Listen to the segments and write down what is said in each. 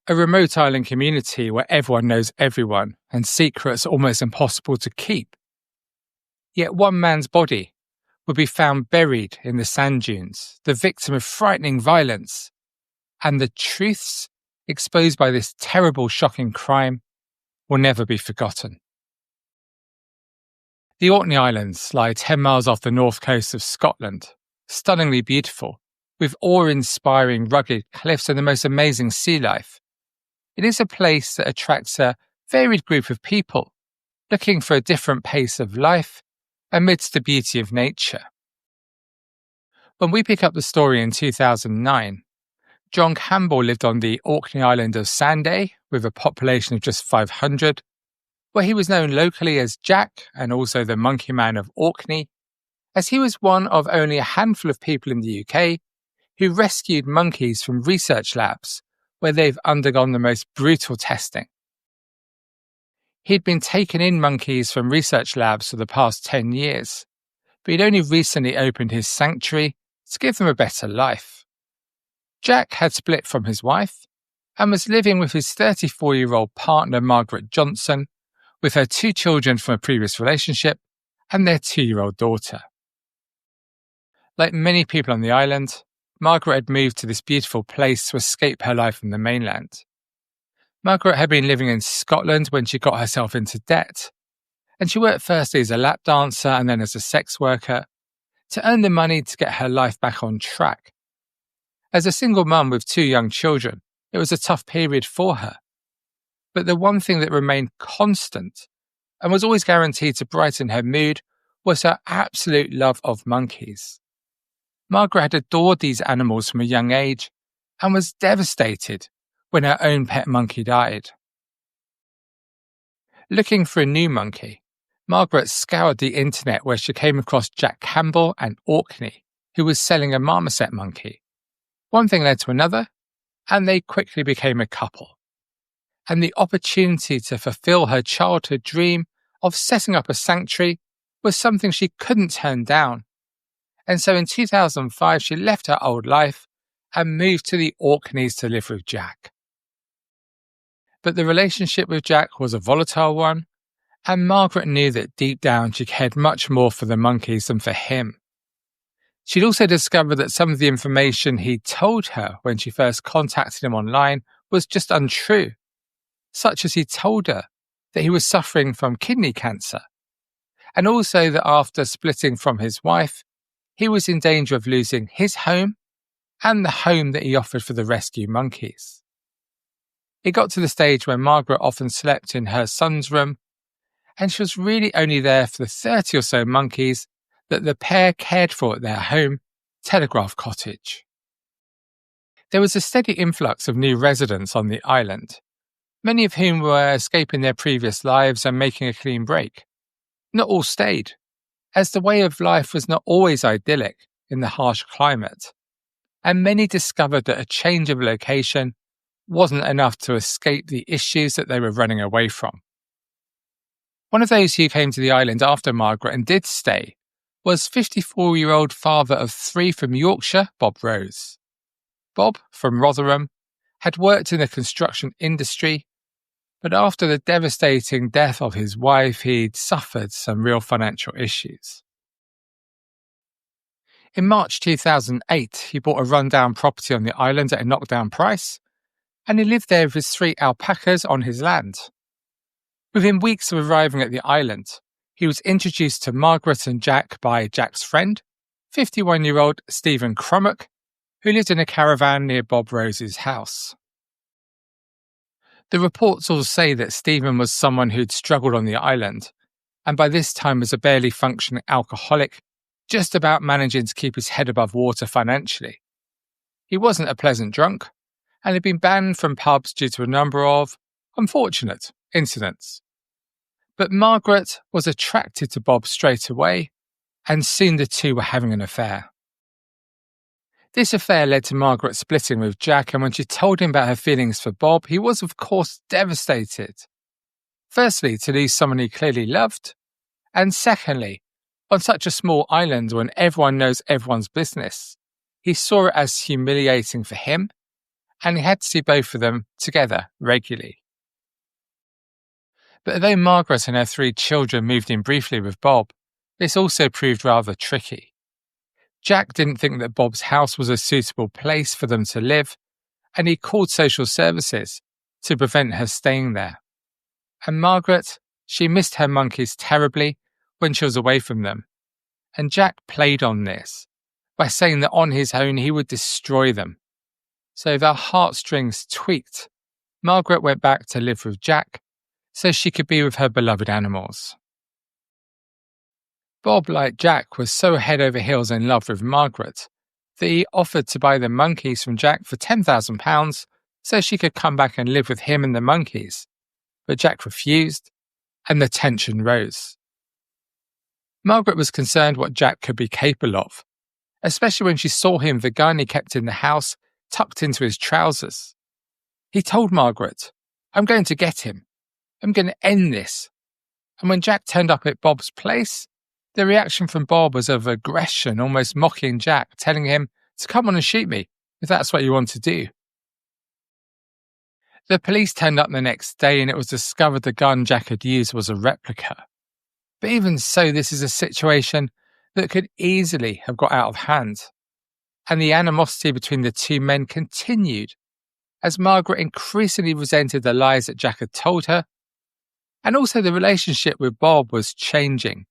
A remote island community where everyone knows everyone and secrets are almost impossible to keep. Yet one man's body would be found buried in the sand dunes, the victim of frightening violence, and the truths exposed by this terrible, shocking crime will never be forgotten. The Orkney Islands lie 10 miles off the north coast of Scotland, stunningly beautiful, with awe-inspiring rugged cliffs and the most amazing sea life. It is a place that attracts a varied group of people, looking for a different pace of life amidst the beauty of nature. When we pick up the story in 2009, John Campbell lived on the Orkney island of Sanday with a population of just 500, where he was known locally as Jack and also the Monkey Man of Orkney, as he was one of only a handful of people in the UK who rescued monkeys from research labs where they've undergone the most brutal testing. He'd been taking in monkeys from research labs for the past 10 years, but he'd only recently opened his sanctuary to give them a better life. Jack had split from his wife and was living with his 34-year-old partner Margaret Johnson, with her 2 children from a previous relationship and their 2-year-old daughter. Like many people on the island, Margaret had moved to this beautiful place to escape her life from the mainland. Margaret had been living in Scotland when she got herself into debt, and she worked firstly as a lap dancer and then as a sex worker to earn the money to get her life back on track. As a single mum with 2 young children, it was a tough period for her. But the one thing that remained constant and was always guaranteed to brighten her mood was her absolute love of monkeys. Margaret had adored these animals from a young age and was devastated when her own pet monkey died. Looking for a new monkey, Margaret scoured the internet where she came across Jack Campbell and Orkney, who was selling a marmoset monkey. One thing led to another, and they quickly became a couple. And the opportunity to fulfill her childhood dream of setting up a sanctuary was something she couldn't turn down. And so in 2005, she left her old life and moved to the Orkneys to live with Jack. But the relationship with Jack was a volatile one, and Margaret knew that deep down she cared much more for the monkeys than for him. She'd also discovered that some of the information he'd told her when she first contacted him online was just untrue, such as he told her that he was suffering from kidney cancer, and also that after splitting from his wife, he was in danger of losing his home and the home that he offered for the rescue monkeys. It got to the stage where Margaret often slept in her son's room, and she was really only there for the 30 or so monkeys that the pair cared for at their home, Telegraph Cottage. There was a steady influx of new residents on the island, many of whom were escaping their previous lives and making a clean break. Not all stayed, as the way of life was not always idyllic in the harsh climate, and many discovered that a change of location wasn't enough to escape the issues that they were running away from. One of those who came to the island after Margaret and did stay was 54-year-old father of 3 from Yorkshire, Bob Rose. Bob, from Rotherham, had worked in the construction industry, but after the devastating death of his wife, he'd suffered some real financial issues. In March 2008, he bought a rundown property on the island at a knockdown price, and he lived there with his 3 alpacas on his land. Within weeks of arriving at the island, he was introduced to Margaret and Jack by Jack's friend, 51-year-old Stephen Crummock, who lived in a caravan near Bob Rose's house. The reports all say that Stephen was someone who'd struggled on the island, and by this time was a barely functioning alcoholic, just about managing to keep his head above water financially. He wasn't a pleasant drunk, and had been banned from pubs due to a number of unfortunate incidents. But Margaret was attracted to Bob straight away, and soon the two were having an affair. This affair led to Margaret splitting with Jack, and when she told him about her feelings for Bob, he was of course devastated. Firstly, to lose someone he clearly loved, and secondly, on such a small island when everyone knows everyone's business, he saw it as humiliating for him and he had to see both of them together regularly. But although Margaret and her 3 children moved in briefly with Bob, this also proved rather tricky. Jack didn't think that Bob's house was a suitable place for them to live, and he called social services to prevent her staying there. And Margaret, she missed her monkeys terribly when she was away from them, and Jack played on this by saying that on his own he would destroy them. So their heartstrings tweaked. Margaret went back to live with Jack so she could be with her beloved animals. Bob, like Jack, was so head over heels in love with Margaret that he offered to buy the monkeys from Jack for £10,000 so she could come back and live with him and the monkeys. But Jack refused, and the tension rose. Margaret was concerned what Jack could be capable of, especially when she saw him with the gun he kept in the house tucked into his trousers. He told Margaret, "I'm going to get him. I'm going to end this." And when Jack turned up at Bob's place, the reaction from Bob was of aggression, almost mocking Jack, telling him to come on and shoot me if that's what you want to do. The police turned up the next day and it was discovered the gun Jack had used was a replica. But even so, this is a situation that could easily have got out of hand. And the animosity between the 2 men continued as Margaret increasingly resented the lies that Jack had told her, and also the relationship with Bob was changing.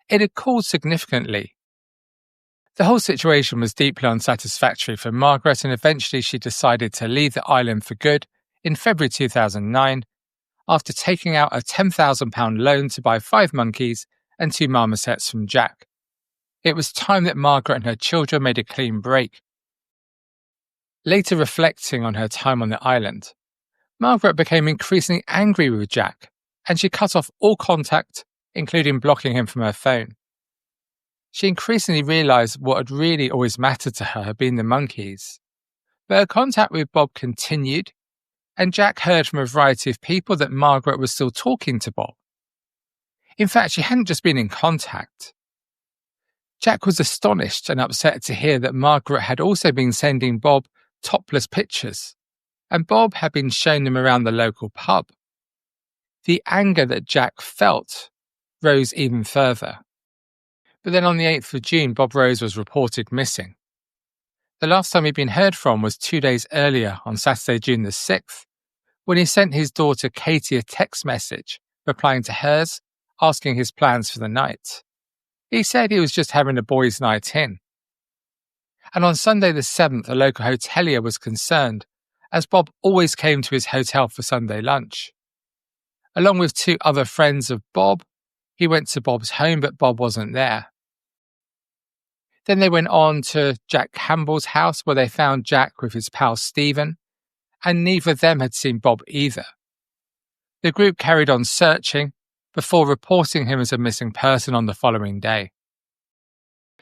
It had cooled significantly. The whole situation was deeply unsatisfactory for Margaret, and eventually she decided to leave the island for good in February 2009 after taking out a £10,000 loan to buy 5 monkeys and 2 marmosets from Jack. It was time that Margaret and her children made a clean break. Later reflecting on her time on the island, Margaret became increasingly angry with Jack, and she cut off all contact, including blocking him from her phone. She increasingly realised what had really always mattered to her had been the monkeys. But her contact with Bob continued, and Jack heard from a variety of people that Margaret was still talking to Bob. In fact, she hadn't just been in contact. Jack was astonished and upset to hear that Margaret had also been sending Bob topless pictures, and Bob had been showing them around the local pub. The anger that Jack felt rose even further. But then on the 8th of June, Bob Rose was reported missing. The last time he'd been heard from was 2 days earlier, on Saturday, June the 6th, when he sent his daughter Katie a text message, replying to hers, asking his plans for the night. He said he was just having a boys' night in. And on Sunday the 7th, a local hotelier was concerned, as Bob always came to his hotel for Sunday lunch. Along with 2 other friends of Bob, he went to Bob's home, but Bob wasn't there. Then they went on to Jack Campbell's house, where they found Jack with his pal Stephen, and neither of them had seen Bob either. The group carried on searching before reporting him as a missing person on the following day.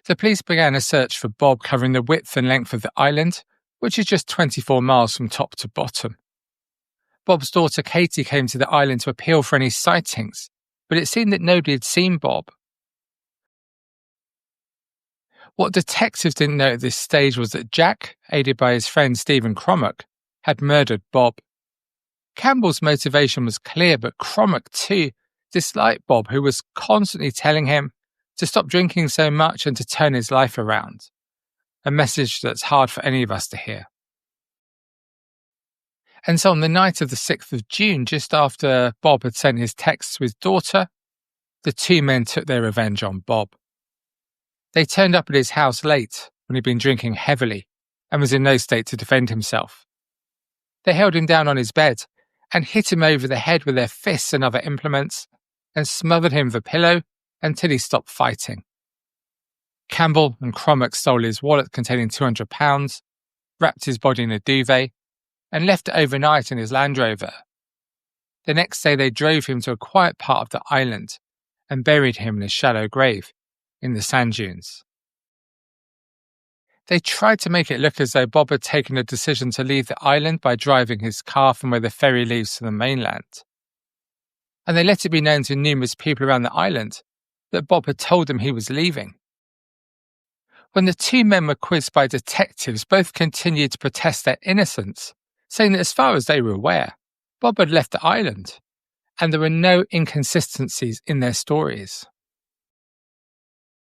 The police began a search for Bob, covering the width and length of the island, which is just 24 miles from top to bottom. Bob's daughter Katie came to the island to appeal for any sightings, but it seemed that nobody had seen Bob. What detectives didn't know at this stage was that Jack, aided by his friend Stephen Crommack, had murdered Bob. Campbell's motivation was clear, but Crommack too disliked Bob, who was constantly telling him to stop drinking so much and to turn his life around, a message that's hard for any of us to hear. And so on the night of the 6th of June, just after Bob had sent his text to his daughter, the 2 men took their revenge on Bob. They turned up at his house late when he'd been drinking heavily and was in no state to defend himself. They held him down on his bed and hit him over the head with their fists and other implements and smothered him with a pillow until he stopped fighting. Campbell and Crommack stole his wallet containing £200, wrapped his body in a duvet, and left it overnight in his Land Rover. The next day they drove him to a quiet part of the island and buried him in a shallow grave in the sand dunes. They tried to make it look as though Bob had taken a decision to leave the island by driving his car from where the ferry leaves to the mainland. And they let it be known to numerous people around the island that Bob had told them he was leaving. When the two men were quizzed by detectives, both continued to protest their innocence, saying that as far as they were aware, Bob had left the island, and there were no inconsistencies in their stories.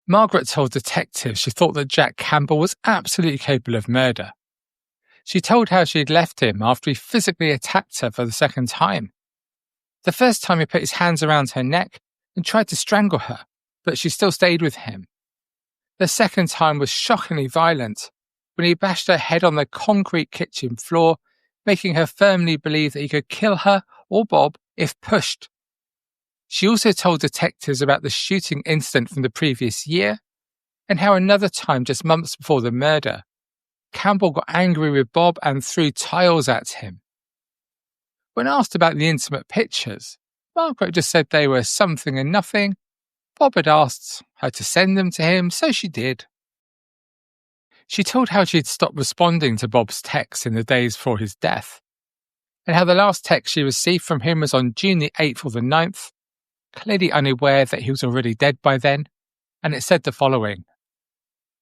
Margaret told detectives she thought that Jack Campbell was absolutely capable of murder. She told how she had left him after he physically attacked her for the second time. The first time he put his hands around her neck and tried to strangle her, but she still stayed with him. The second time was shockingly violent, when he bashed her head on the concrete kitchen floor, making her firmly believe that he could kill her or Bob if pushed. She also told detectives about the shooting incident from the previous year, and how another time just months before the murder, Campbell got angry with Bob and threw tiles at him. When asked about the intimate pictures, Margaret just said they were something and nothing. Bob had asked her to send them to him, so she did. She told how she had stopped responding to Bob's texts in the days before his death, and how the last text she received from him was on June the 8th or the 9th, clearly unaware that he was already dead by then, and it said the following: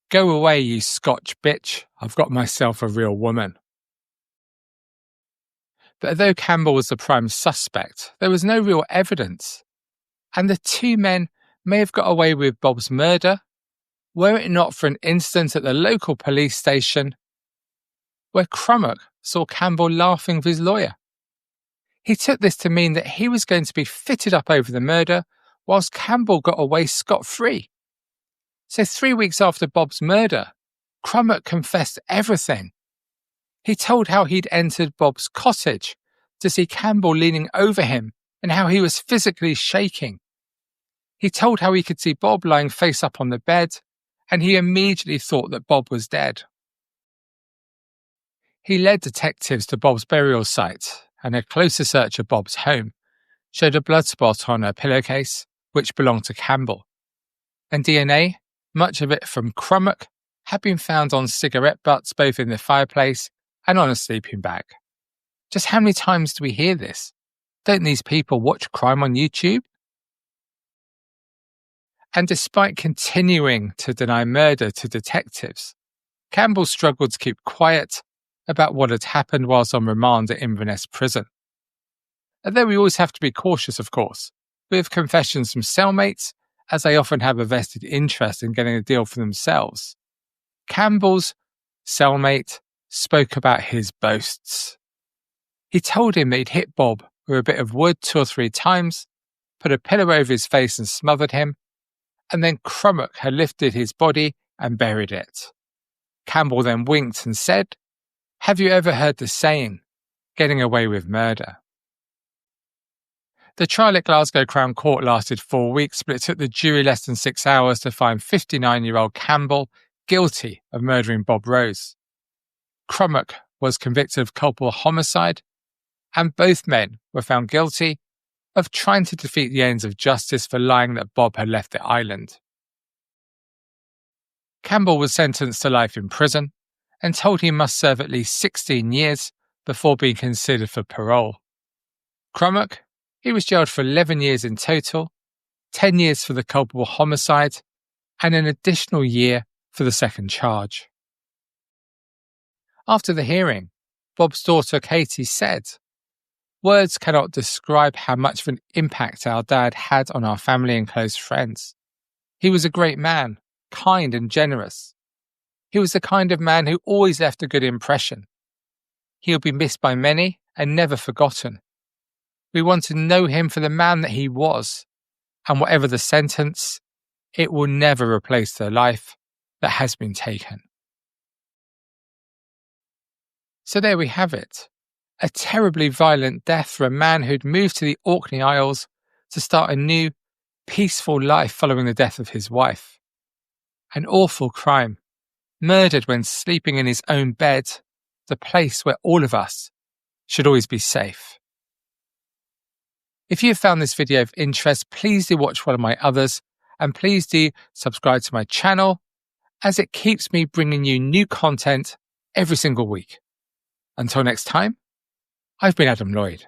"Go away, you Scotch bitch, I've got myself a real woman." But although Campbell was the prime suspect, there was no real evidence, and the two men may have got away with Bob's murder were it not for an incident at the local police station where Crummock saw Campbell laughing with his lawyer. He took this to mean that he was going to be fitted up over the murder, whilst Campbell got away scot-free. So 3 weeks after Bob's murder, Crummock confessed everything. He told how he'd entered Bob's cottage to see Campbell leaning over him and how he was physically shaking. He told how he could see Bob lying face up on the bed, and he immediately thought that Bob was dead. He led detectives to Bob's burial site, and a closer search of Bob's home showed a blood spot on a pillowcase, which belonged to Campbell. And DNA, much of it from Crummock, had been found on cigarette butts both in the fireplace and on a sleeping bag. Just how many times do we hear this? Don't these people watch crime on YouTube? And despite continuing to deny murder to detectives, Campbell struggled to keep quiet about what had happened whilst on remand at Inverness prison. Although we always have to be cautious, of course, with confessions from cellmates, as they often have a vested interest in getting a deal for themselves, Campbell's cellmate spoke about his boasts. He told him that he'd hit Bob with a bit of wood 2 or 3 times, put a pillow over his face and smothered him, and then Crummock had lifted his body and buried it. Campbell then winked and said, "Have you ever heard the saying, getting away with murder?" The trial at Glasgow Crown Court lasted 4 weeks, but it took the jury less than 6 hours to find 59-year-old Campbell guilty of murdering Bob Rose. Crummock was convicted of culpable homicide, and both men were found guilty of trying to defeat the ends of justice for lying that Bob had left the island. Campbell was sentenced to life in prison and told he must serve at least 16 years before being considered for parole. Crummock, he was jailed for 11 years in total, 10 years for the culpable homicide, and an additional year for the second charge. After the hearing, Bob's daughter Katie said, "Words cannot describe how much of an impact our dad had on our family and close friends. He was a great man, kind and generous. He was the kind of man who always left a good impression. He'll be missed by many and never forgotten. We want to know him for the man that he was, and whatever the sentence, it will never replace the life that has been taken." So there we have it. A terribly violent death for a man who'd moved to the Orkney Isles to start a new, peaceful life following the death of his wife. An awful crime, murdered when sleeping in his own bed, the place where all of us should always be safe. If you have found this video of interest, please do watch one of my others, and please do subscribe to my channel, as it keeps me bringing you new content every single week. Until next time, I've been Adam Lloyd.